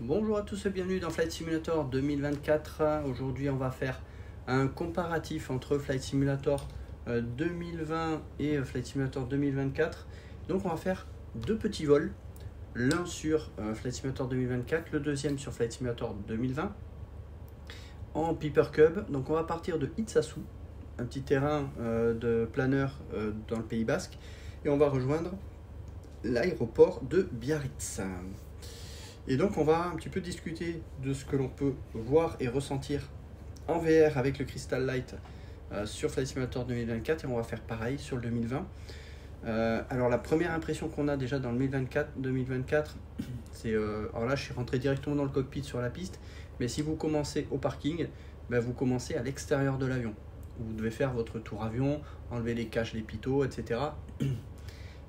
Bonjour à tous et bienvenue dans Flight Simulator 2024. Aujourd'hui on va faire un comparatif entre Flight Simulator 2020 et Flight Simulator 2024. Donc on va faire deux petits vols, l'un sur Flight Simulator 2024, le deuxième sur Flight Simulator 2020 en Piper Cub. Donc on va partir de Itsasu, un petit terrain de planeur dans le Pays Basque, et on va rejoindre l'aéroport de Biarritz. Et donc on va un petit peu discuter de ce que l'on peut voir et ressentir en VR avec le Crystal Light sur Flight Simulator 2024, et on va faire pareil sur le 2020. Alors la première impression qu'on a déjà dans le 2024, c'est... alors là je suis rentré directement dans le cockpit sur la piste, mais si vous commencez au parking, vous commencez à l'extérieur de l'avion. Vous devez faire votre tour avion, enlever les caches, les pitots, etc.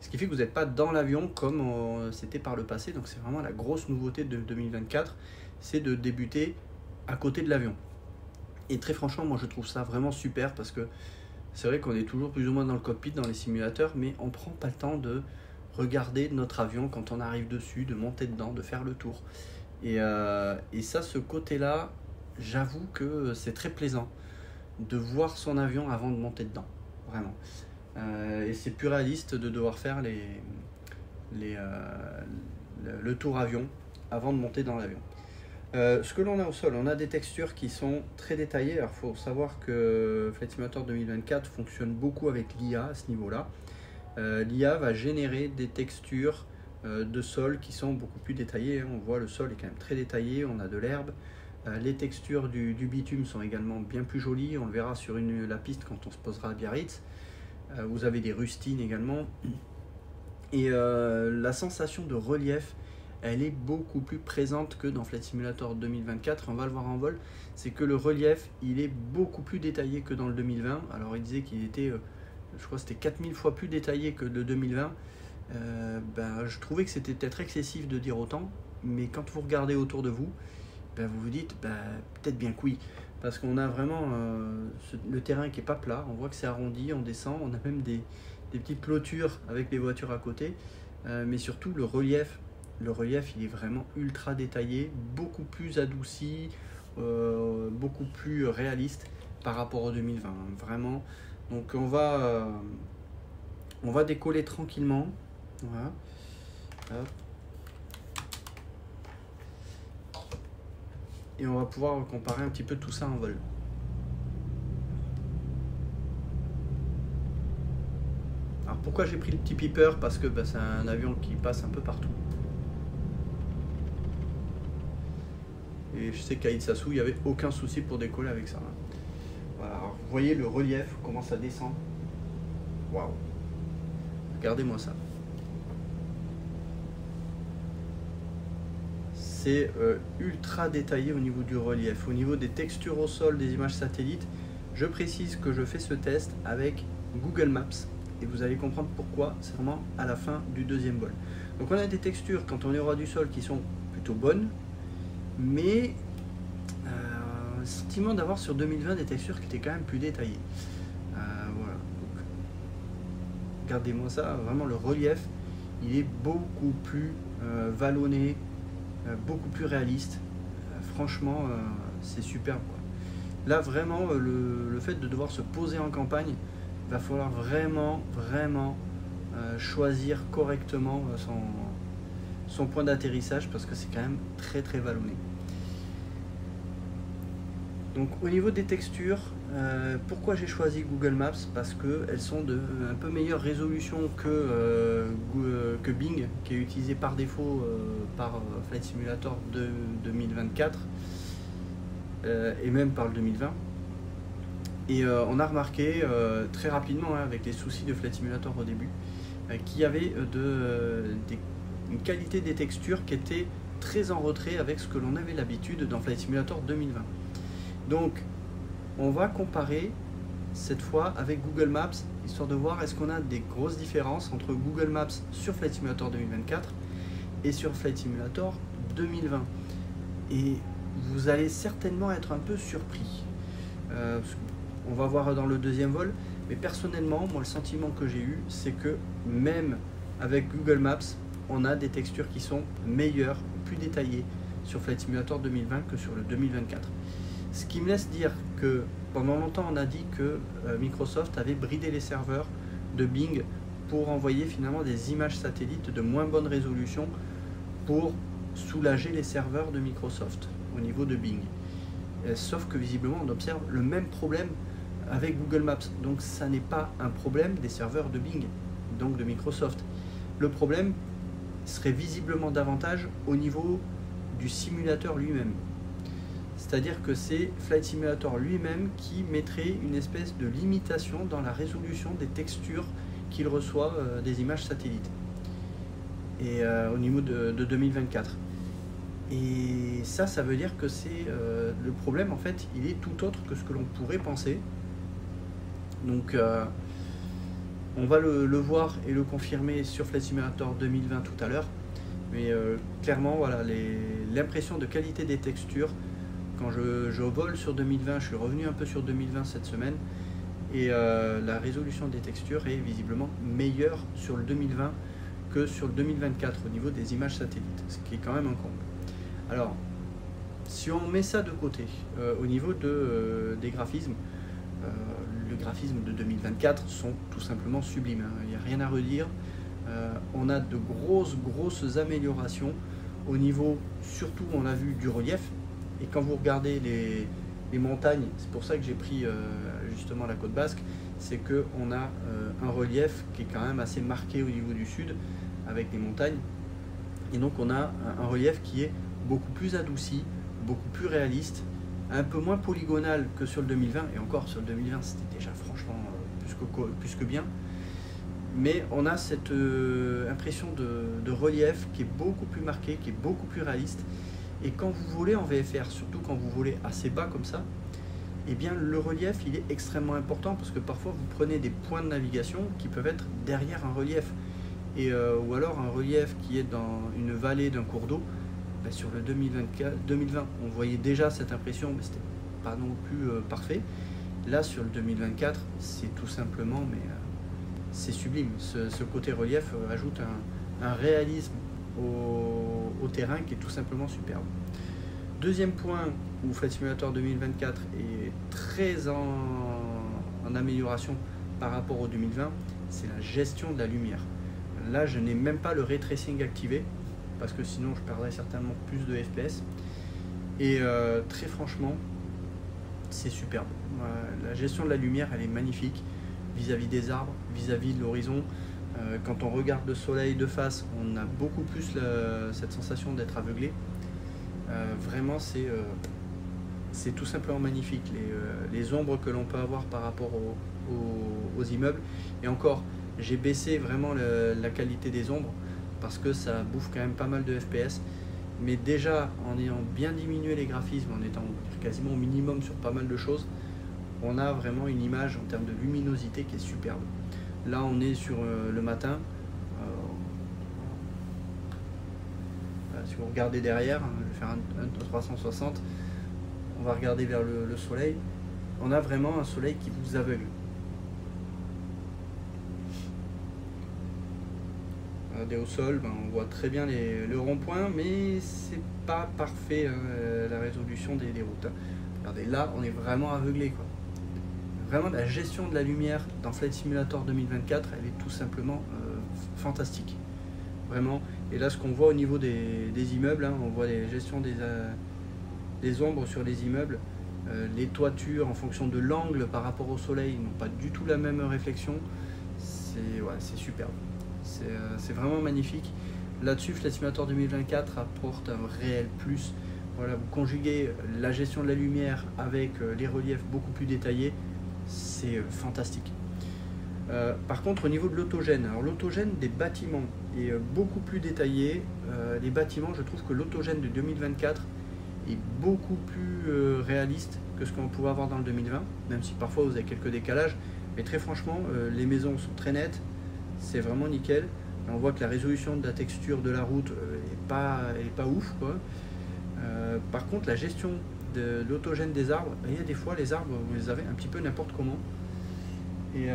Ce qui fait que vous n'êtes pas dans l'avion comme c'était par le passé. Donc c'est vraiment la grosse nouveauté de 2024, c'est de débuter à côté de l'avion. Et très franchement, moi je trouve ça vraiment super, parce que c'est vrai qu'on est toujours plus ou moins dans le cockpit, dans les simulateurs, mais on ne prend pas le temps de regarder notre avion quand on arrive dessus, de monter dedans, de faire le tour. Et ça, ce côté-là, j'avoue que c'est très plaisant de voir son avion avant de monter dedans, vraiment. Et c'est plus réaliste de devoir faire le tour avion avant de monter dans l'avion. Ce que l'on a au sol, on a des textures qui sont très détaillées. Alors il faut savoir que Flight Simulator 2024 fonctionne beaucoup avec l'IA à ce niveau-là. L'IA va générer des textures de sol qui sont beaucoup plus détaillées. On voit le sol est quand même très détaillé, on a de l'herbe. Les textures du bitume sont également bien plus jolies, on le verra sur la piste quand on se posera à Biarritz. Vous avez des rustines également, et la sensation de relief, elle est beaucoup plus présente que dans Flight Simulator 2024. On va le voir en vol, c'est que le relief il est beaucoup plus détaillé que dans le 2020. Alors il disait qu'il était, je crois que c'était 4000 fois plus détaillé que le 2020. Je trouvais que c'était peut-être excessif de dire autant, mais quand vous regardez autour de vous, vous vous dites peut-être bien que oui. Parce qu'on a vraiment le terrain qui n'est pas plat, on voit que c'est arrondi, on descend, on a même des petites clôtures avec les voitures à côté, mais surtout le relief il est vraiment ultra détaillé, beaucoup plus adouci, beaucoup plus réaliste par rapport au 2020, vraiment. Donc on va décoller tranquillement, voilà. Hop. Et on va pouvoir comparer un petit peu tout ça en vol. Alors pourquoi j'ai pris le petit Piper? Parce que c'est un avion qui passe un peu partout. Et je sais qu'à Itsasu, il n'y avait aucun souci pour décoller avec ça. Voilà, alors, vous voyez le relief, comment ça descend. Waouh! Regardez-moi ça. C'est ultra détaillé au niveau du relief, au niveau des textures au sol, des images satellites. Je précise que je fais ce test avec Google Maps, et vous allez comprendre pourquoi, c'est vraiment à la fin du deuxième vol. Donc on a des textures quand on est au ras du sol qui sont plutôt bonnes, mais le sentiment d'avoir sur 2020 des textures qui étaient quand même plus détaillées. Voilà. Regardez-moi ça, vraiment le relief, il est beaucoup plus vallonné, beaucoup plus réaliste. Franchement, c'est superbe, quoi. Là vraiment, le fait de devoir se poser en campagne, il va falloir vraiment choisir correctement son point d'atterrissage, parce que c'est quand même très vallonné. Donc au niveau des textures, pourquoi j'ai choisi Google Maps? Parce qu'elles sont de un peu meilleure résolution que Bing, qui est utilisé par défaut par Flight Simulator 2024 et même par le 2020. Et on a remarqué très rapidement, avec les soucis de Flight Simulator au début, qu'il y avait une qualité des textures qui était très en retrait avec ce que l'on avait l'habitude dans Flight Simulator 2020. Donc on va comparer cette fois avec Google Maps, histoire de voir est-ce qu'on a des grosses différences entre Google Maps sur Flight Simulator 2024 et sur Flight Simulator 2020. Et vous allez certainement être un peu surpris. On va voir dans le deuxième vol, mais personnellement, moi le sentiment que j'ai eu, c'est que même avec Google Maps, on a des textures qui sont meilleures, plus détaillées, sur Flight Simulator 2020 que sur le 2024. Ce qui me laisse dire que pendant longtemps on a dit que Microsoft avait bridé les serveurs de Bing pour envoyer finalement des images satellites de moins bonne résolution pour soulager les serveurs de Microsoft au niveau de Bing. Sauf que visiblement on observe le même problème avec Google Maps. Donc ça n'est pas un problème des serveurs de Bing, donc de Microsoft. Le problème serait visiblement davantage au niveau du simulateur lui-même. C'est-à-dire que c'est Flight Simulator lui-même qui mettrait une espèce de limitation dans la résolution des textures qu'il reçoit des images satellites. Et au niveau de 2024. Et ça veut dire que c'est le problème en fait, il est tout autre que ce que l'on pourrait penser. Donc on va le voir et le confirmer sur Flight Simulator 2020 tout à l'heure. Mais clairement, voilà, l'impression de qualité des textures, quand je vole sur 2020, je suis revenu un peu sur 2020 cette semaine, et la résolution des textures est visiblement meilleure sur le 2020 que sur le 2024 au niveau des images satellites, ce qui est quand même un comble. Alors, si on met ça de côté, au niveau des graphismes, les graphismes de 2024 sont tout simplement sublimes, hein. Il n'y a rien à redire. On a de grosses améliorations au niveau, surtout on a vu du relief, et quand vous regardez les montagnes, c'est pour ça que j'ai pris justement la côte basque, c'est qu'on a un relief qui est quand même assez marqué au niveau du sud avec les montagnes, et donc on a un relief qui est beaucoup plus adouci, beaucoup plus réaliste, un peu moins polygonal que sur le 2020, et encore sur le 2020 c'était déjà franchement plus que bien, mais on a cette impression de relief qui est beaucoup plus marqué, qui est beaucoup plus réaliste, et quand vous volez en VFR, surtout quand vous volez assez bas comme ça, eh bien le relief il est extrêmement important, parce que parfois vous prenez des points de navigation qui peuvent être derrière un relief, et, ou alors un relief qui est dans une vallée d'un cours d'eau. Ben, sur le 2020 on voyait déjà cette impression, mais c'était pas non plus parfait. Là sur le 2024 c'est tout simplement, mais c'est sublime. Ce côté relief ajoute un réalisme au terrain qui est tout simplement superbe. Deuxième point où Flight Simulator 2024 est très en amélioration par rapport au 2020, c'est la gestion de la lumière. Là je n'ai même pas le ray tracing activé, parce que sinon je perdrais certainement plus de FPS, et très franchement c'est superbe. La gestion de la lumière elle est magnifique vis-à-vis des arbres, vis-à-vis de l'horizon. Quand on regarde le soleil de face, on a beaucoup plus cette sensation d'être aveuglé. Vraiment c'est tout simplement magnifique, les ombres que l'on peut avoir par rapport aux immeubles. Et encore, j'ai baissé vraiment la qualité des ombres parce que ça bouffe quand même pas mal de FPS, mais déjà en ayant bien diminué les graphismes, en étant quasiment au minimum sur pas mal de choses, on a vraiment une image en termes de luminosité qui est superbe. Là on est sur le matin, si vous regardez derrière, je vais faire un 360, on va regarder vers le soleil, on a vraiment un soleil qui vous aveugle. Au sol, ben, on voit très bien le rond-point, mais c'est pas parfait la résolution des routes. Regardez, là on est vraiment aveuglé, quoi. Vraiment la gestion de la lumière dans Flight Simulator 2024 elle est tout simplement fantastique, vraiment. Et là ce qu'on voit au niveau des immeubles, hein, on voit les gestions des ombres sur les immeubles, les toitures en fonction de l'angle par rapport au soleil n'ont pas du tout la même réflexion. C'est superbe. C'est vraiment magnifique. Là-dessus, Flight Simulator 2024 apporte un réel plus. Voilà, vous conjuguez la gestion de la lumière avec les reliefs beaucoup plus détaillés, c'est fantastique. Par contre, au niveau de l'autogène, alors l'autogène des bâtiments est beaucoup plus détaillé. Les bâtiments, je trouve que l'autogène de 2024 est beaucoup plus réaliste que ce qu'on pouvait avoir dans le 2020, même si parfois vous avez quelques décalages. Mais très franchement, les maisons sont très nettes. C'est vraiment nickel. On voit que la résolution de la texture de la route est pas ouf, quoi. Par contre, la gestion de l'autogène des arbres, il y a des fois les arbres vous les avez un petit peu n'importe comment. Et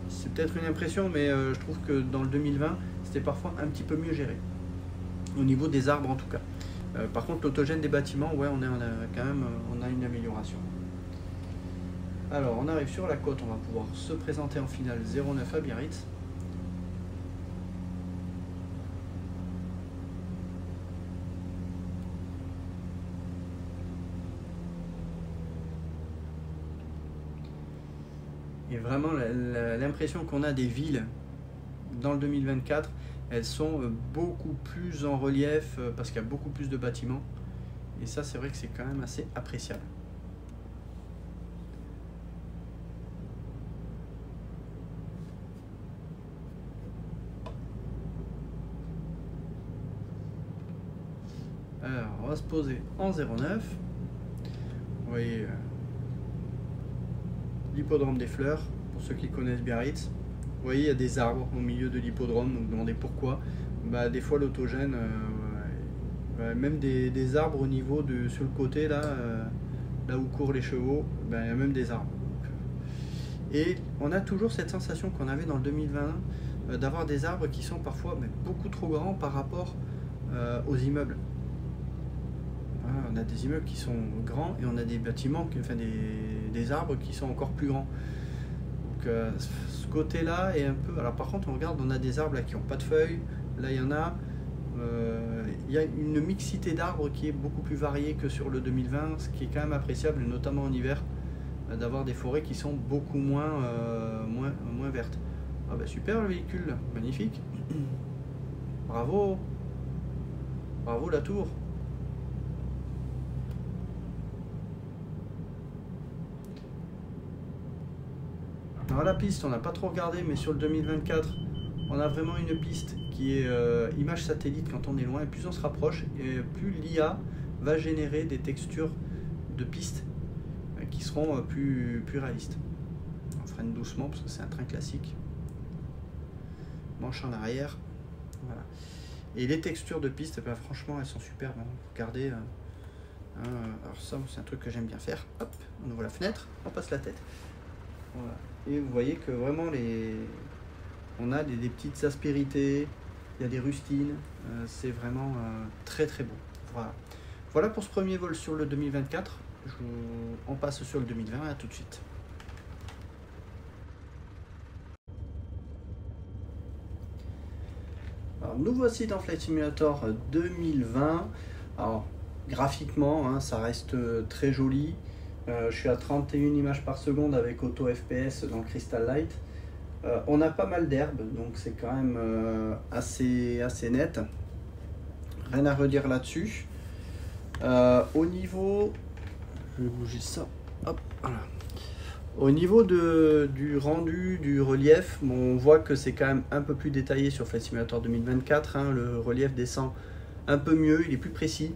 c'est peut-être une impression, mais je trouve que dans le 2020 c'était parfois un petit peu mieux géré. au niveau des arbres en tout cas. Par contre, l'autogène des bâtiments, ouais, on a quand même on a une amélioration. Alors, on arrive sur la côte, on va pouvoir se présenter en finale 09 à Biarritz. Et vraiment, l'impression qu'on a des villes dans le 2024, elles sont beaucoup plus en relief parce qu'il y a beaucoup plus de bâtiments. Et ça, c'est vrai que c'est quand même assez appréciable. Alors, on va se poser en 09. Vous voyez l'hippodrome des fleurs, pour ceux qui connaissent Biarritz. Vous voyez, il y a des arbres au milieu de l'hippodrome, donc vous demandez pourquoi. Bah, des fois, l'autogène, même des arbres au niveau sur le côté, là où courent les chevaux, bah, il y a même des arbres. Et on a toujours cette sensation qu'on avait dans le 2020 d'avoir des arbres qui sont parfois beaucoup trop grands par rapport aux immeubles. On a des immeubles qui sont grands et on a des bâtiments, des arbres qui sont encore plus grands. Donc ce côté-là est un peu... Alors par contre, on regarde, on a des arbres là qui n'ont pas de feuilles. Là, il y en a. Il y a une mixité d'arbres qui est beaucoup plus variée que sur le 2020, ce qui est quand même appréciable, notamment en hiver, d'avoir des forêts qui sont beaucoup moins vertes. Ah bah super le véhicule, magnifique. Bravo. Bravo la tour. Alors la piste, on n'a pas trop regardé, mais sur le 2024, on a vraiment une piste qui est image satellite quand on est loin, et plus on se rapproche, et plus l'IA va générer des textures de piste qui seront plus réalistes. On freine doucement parce que c'est un train classique. Manche en arrière. Voilà. Et les textures de piste, franchement, elles sont superbes. Regardez. Alors ça, c'est un truc que j'aime bien faire. Hop, on ouvre la fenêtre, on passe la tête. Voilà. Et vous voyez que vraiment on a des petites aspérités, il y a des rustines, c'est vraiment très très beau. Voilà. Voilà pour ce premier vol sur le 2024. On passe sur le 2020, à tout de suite. Alors, nous voici dans Flight Simulator 2020. Alors graphiquement, ça reste très joli. Je suis à 31 images par seconde avec auto FPS dans le Crystal Light. On a pas mal d'herbe, donc c'est quand même assez net. Rien à redire là-dessus. Au niveau... Je vais bouger ça. Hop, voilà. Au niveau du rendu, du relief, on voit que c'est quand même un peu plus détaillé sur Flight Simulator 2024. Le relief descend un peu mieux, il est plus précis.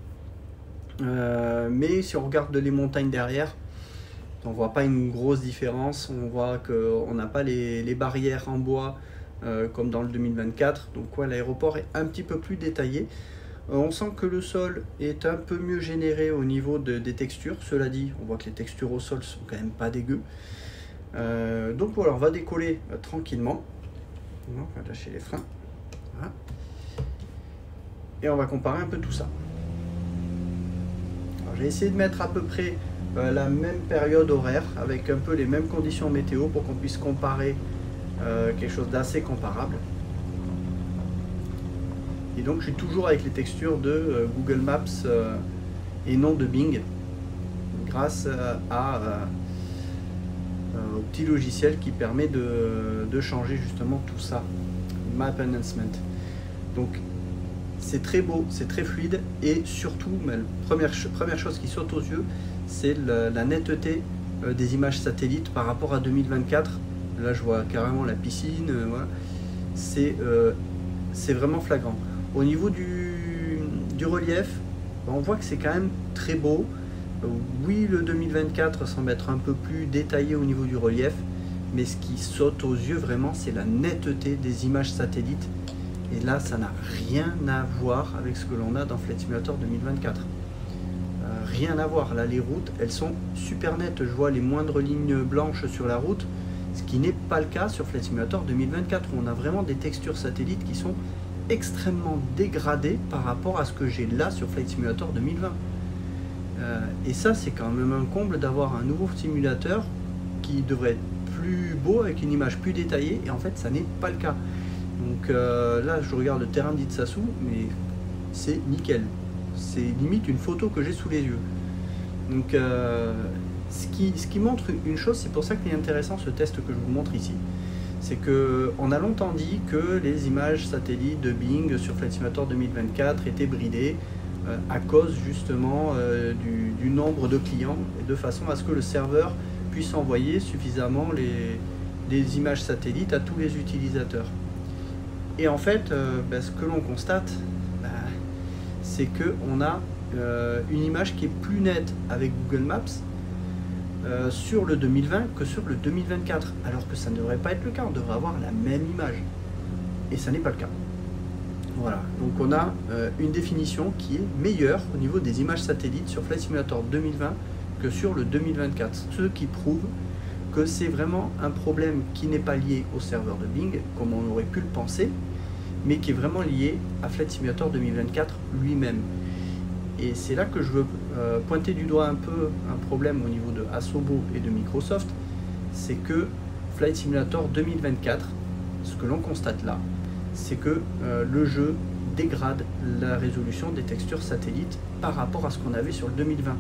Mais si on regarde les montagnes derrière, on voit pas une grosse différence. On voit qu'on n'a pas les barrières en bois comme dans le 2024. Donc ouais, l'aéroport est un petit peu plus détaillé. On sent que le sol est un peu mieux généré au niveau des textures. Cela dit, on voit que les textures au sol sont quand même pas dégueu. Donc voilà, on va décoller tranquillement. On va lâcher les freins. Voilà. Et on va comparer un peu tout ça. J'ai essayé de mettre à peu près la même période horaire avec un peu les mêmes conditions météo pour qu'on puisse comparer quelque chose d'assez comparable. Et donc je suis toujours avec les textures de Google Maps et non de Bing, grâce au petit logiciel qui permet de changer justement tout ça, Map Enhancement. Donc c'est très beau, c'est très fluide, et surtout, la première chose qui saute aux yeux, c'est la netteté des images satellites par rapport à 2024. Là je vois carrément la piscine, voilà. C'est vraiment flagrant. Au niveau du relief, on voit que c'est quand même très beau. Oui, le 2024 semble être un peu plus détaillé au niveau du relief, mais ce qui saute aux yeux vraiment, c'est la netteté des images satellites. Et là, ça n'a rien à voir avec ce que l'on a dans Flight Simulator 2024. Rien à voir. Là, les routes, elles sont super nettes. Je vois les moindres lignes blanches sur la route, ce qui n'est pas le cas sur Flight Simulator 2024, où on a vraiment des textures satellites qui sont extrêmement dégradé par rapport à ce que j'ai là sur Flight Simulator 2020. Et ça, c'est quand même un comble d'avoir un nouveau simulateur qui devrait être plus beau, avec une image plus détaillée, et en fait, ça n'est pas le cas. Donc là, je regarde le terrain d'Itsasu, mais c'est nickel. C'est limite une photo que j'ai sous les yeux. Donc, ce qui montre une chose, c'est pour ça qu'il est intéressant ce test que je vous montre ici. C'est qu'on a longtemps dit que les images satellites de Bing sur Flight Simulator 2024 étaient bridées à cause justement du nombre de clients, et de façon à ce que le serveur puisse envoyer suffisamment les images satellites à tous les utilisateurs. Et en fait, ce que l'on constate, c'est qu'on a une image qui est plus nette avec Google Maps sur le 2020 que sur le 2024, alors que ça ne devrait pas être le cas, on devrait avoir la même image, et ça n'est pas le cas. Voilà, donc on a une définition qui est meilleure au niveau des images satellites sur Flight Simulator 2020 que sur le 2024, ce qui prouve que c'est vraiment un problème qui n'est pas lié au serveur de Bing, comme on aurait pu le penser, mais qui est vraiment lié à Flight Simulator 2024 lui-même. Et c'est là que je veux pointer du doigt un peu un problème au niveau de Asobo et de Microsoft, c'est que Flight Simulator 2024, ce que l'on constate là, c'est que le jeu dégrade la résolution des textures satellites par rapport à ce qu'on avait sur le 2020.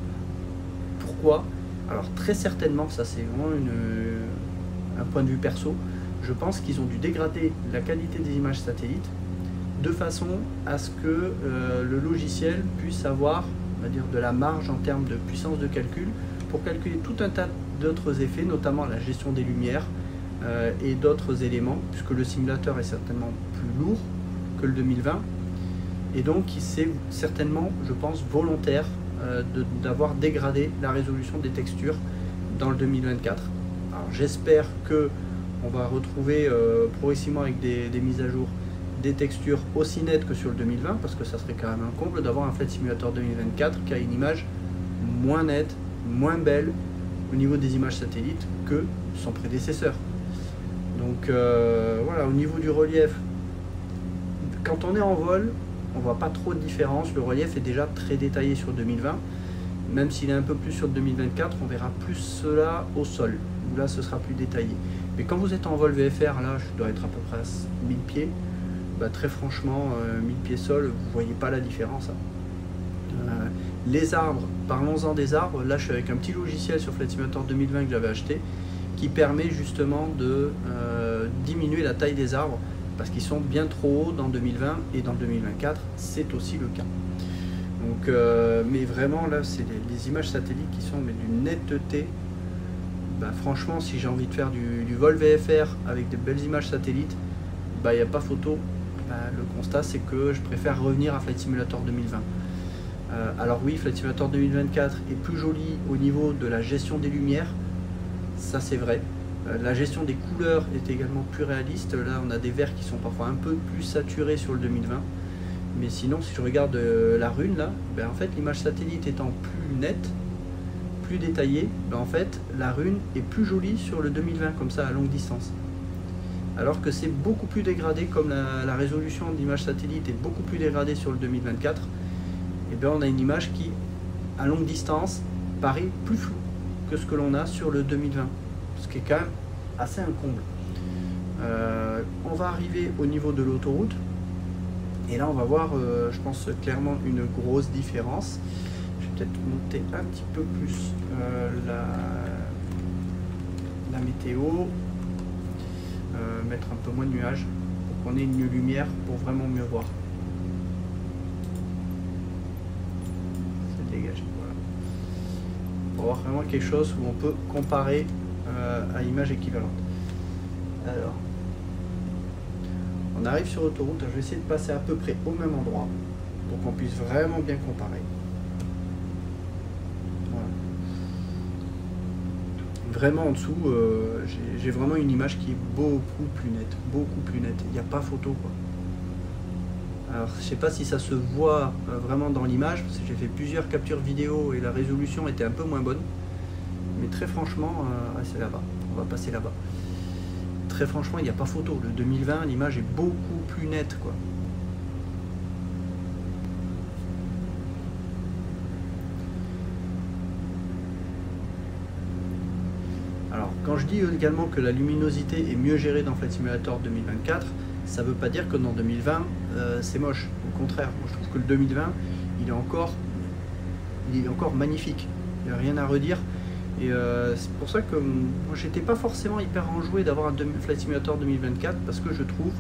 Pourquoi? Alors très certainement, ça c'est vraiment un point de vue perso, je pense qu'ils ont dû dégrader la qualité des images satellites de façon à ce que le logiciel puisse avoir, on va dire, de la marge en termes de puissance de calcul pour calculer tout un tas d'autres effets, notamment la gestion des lumières et d'autres éléments, puisque le simulateur est certainement plus lourd que le 2020, et donc c'est certainement, je pense, volontaire d'avoir dégradé la résolution des textures dans le 2024. Alors j'espère que on va retrouver progressivement avec des mises à jour des textures aussi nettes que sur le 2020, parce que ça serait quand même un comble d'avoir un Flight Simulator 2024 qui a une image moins nette, moins belle au niveau des images satellites que son prédécesseur. Donc voilà, au niveau du relief, quand on est en vol, on voit pas trop de différence. Le relief est déjà très détaillé sur 2020, même s'il est un peu plus sur 2024, on verra plus cela au sol, où là ce sera plus détaillé. Mais quand vous êtes en vol VFR, là je dois être à peu près à 1000 pieds, très franchement, 1000 pieds sol, vous voyez pas la différence. Les arbres, parlons-en des arbres, là je suis avec un petit logiciel sur Flight Simulator 2020 que j'avais acheté, qui permet justement de diminuer la taille des arbres, parce qu'ils sont bien trop hauts dans 2020, et dans 2024 c'est aussi le cas. Donc, mais vraiment là c'est les images satellites qui sont d'une netteté. Franchement, si j'ai envie de faire du vol VFR avec des belles images satellites, il n'y a pas photo. Le constat c'est que je préfère revenir à Flight Simulator 2020. Alors oui, Flight Simulator 2024 est plus joli au niveau de la gestion des lumières, ça c'est vrai. La gestion des couleurs est également plus réaliste. Là on a des verts qui sont parfois un peu plus saturés sur le 2020. Mais sinon, si je regarde la rune là, en fait l'image satellite étant plus nette, plus détaillée, en fait la rune est plus jolie sur le 2020 comme ça à longue distance. Alors que c'est beaucoup plus dégradé, comme la résolution d'image satellite est beaucoup plus dégradée sur le 2024, et on a une image qui, à longue distance, paraît plus floue que ce que l'on a sur le 2020, ce qui est quand même assez un comble. On va arriver au niveau de l'autoroute, et là on va voir, je pense clairement une grosse différence. Je vais peut-être monter un petit peu plus la météo. Mettre un peu moins de nuages pour qu'on ait une lumière pour vraiment mieux voir. C'est dégagé, voilà. Pour avoir vraiment quelque chose où on peut comparer à image équivalente. Alors, on arrive sur l'autoroute, je vais essayer de passer à peu près au même endroit pour qu'on puisse vraiment bien comparer. Vraiment en dessous, j'ai vraiment une image qui est beaucoup plus nette, il n'y a pas photo quoi. Alors je sais pas si ça se voit vraiment dans l'image, parce que j'ai fait plusieurs captures vidéo et la résolution était un peu moins bonne, mais très franchement, c'est là-bas, on va passer là-bas. Très franchement, il n'y a pas photo. Le 2020, l'image est beaucoup plus nette quoi. Quand je dis également que la luminosité est mieux gérée dans Flight Simulator 2024, ça ne veut pas dire que dans 2020 c'est moche. Au contraire, moi, je trouve que le 2020 il est encore magnifique. Il n'y a rien à redire. Et c'est pour ça que moi j'étais pas forcément hyper enjoué d'avoir un Flight Simulator 2024 parce que je trouve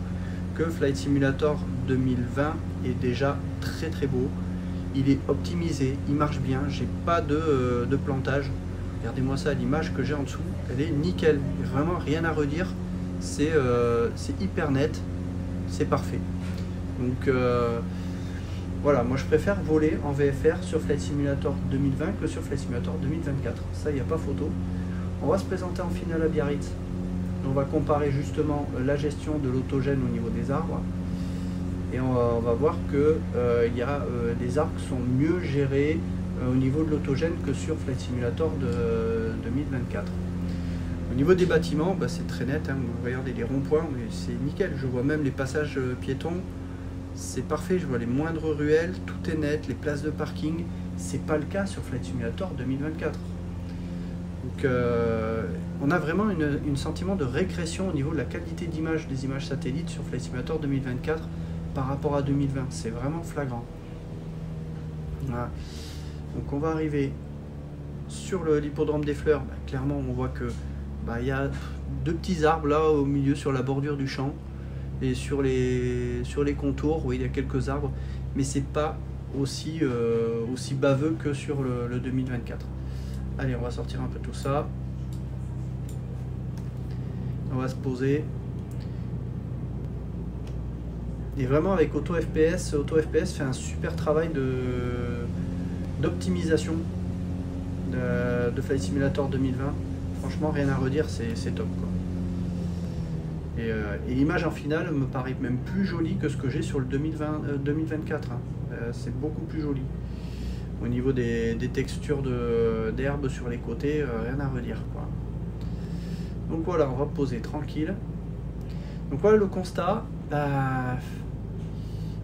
que Flight Simulator 2020 est déjà très très beau. Il est optimisé, il marche bien, j'ai pas de plantage. Regardez-moi ça, l'image que j'ai en dessous, elle est nickel, il n'y a vraiment rien à redire. C'est hyper net, c'est parfait. Donc voilà, moi je préfère voler en VFR sur Flight Simulator 2020 que sur Flight Simulator 2024. Ça, il n'y a pas photo. On va se présenter en finale à Biarritz. On va comparer justement la gestion de l'autogène au niveau des arbres. Et on va voir que les arbres sont mieux gérés au niveau de l'autogène que sur Flight Simulator de 2024. Au niveau des bâtiments, bah, c'est très net. Hein. Regardez les ronds-points, mais c'est nickel. Je vois même les passages piétons. C'est parfait, je vois les moindres ruelles, tout est net, les places de parking. C'est pas le cas sur Flight Simulator 2024. Donc on a vraiment un sentiment de régression au niveau de la qualité d'image des images satellites sur Flight Simulator 2024 par rapport à 2020. C'est vraiment flagrant. Voilà. Donc on va arriver sur l'hippodrome des fleurs. Bah, clairement on voit que y a deux petits arbres là au milieu sur la bordure du champ. Et sur les contours, oui, il y a quelques arbres, mais c'est pas aussi baveux que sur le 2024. Allez, on va sortir un peu tout ça. On va se poser. Et vraiment avec AutoFPS fait un super travail d'optimisation de Flight Simulator 2020. Franchement, rien à redire, c'est top, quoi. Et l'image en finale me paraît même plus jolie que ce que j'ai sur le 2024. Hein. C'est beaucoup plus joli. Au niveau des textures d'herbe sur les côtés, rien à redire, quoi. Donc voilà, on va poser tranquille. Donc voilà le constat.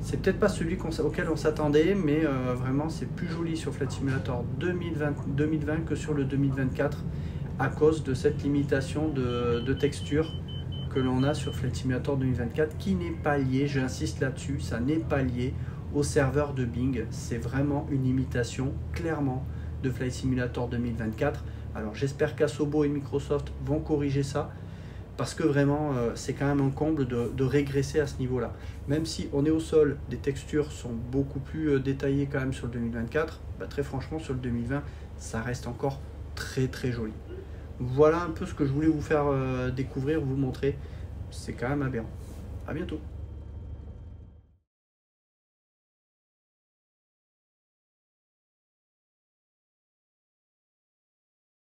C'est peut-être pas celui auquel on s'attendait, mais vraiment c'est plus joli sur Flight Simulator 2020 que sur le 2024 à cause de cette limitation de texture que l'on a sur Flight Simulator 2024 qui n'est pas lié, j'insiste là-dessus, ça n'est pas lié au serveur de Bing, c'est vraiment une imitation clairement de Flight Simulator 2024. Alors j'espère qu'Asobo et Microsoft vont corriger ça parce que vraiment c'est quand même un comble de régresser à ce niveau-là. Même si on est au sol, des textures sont beaucoup plus détaillées quand même sur le 2024, très franchement sur le 2020 ça reste encore très très joli. Voilà un peu ce que je voulais vous faire découvrir, vous montrer. C'est quand même aberrant. À bientôt.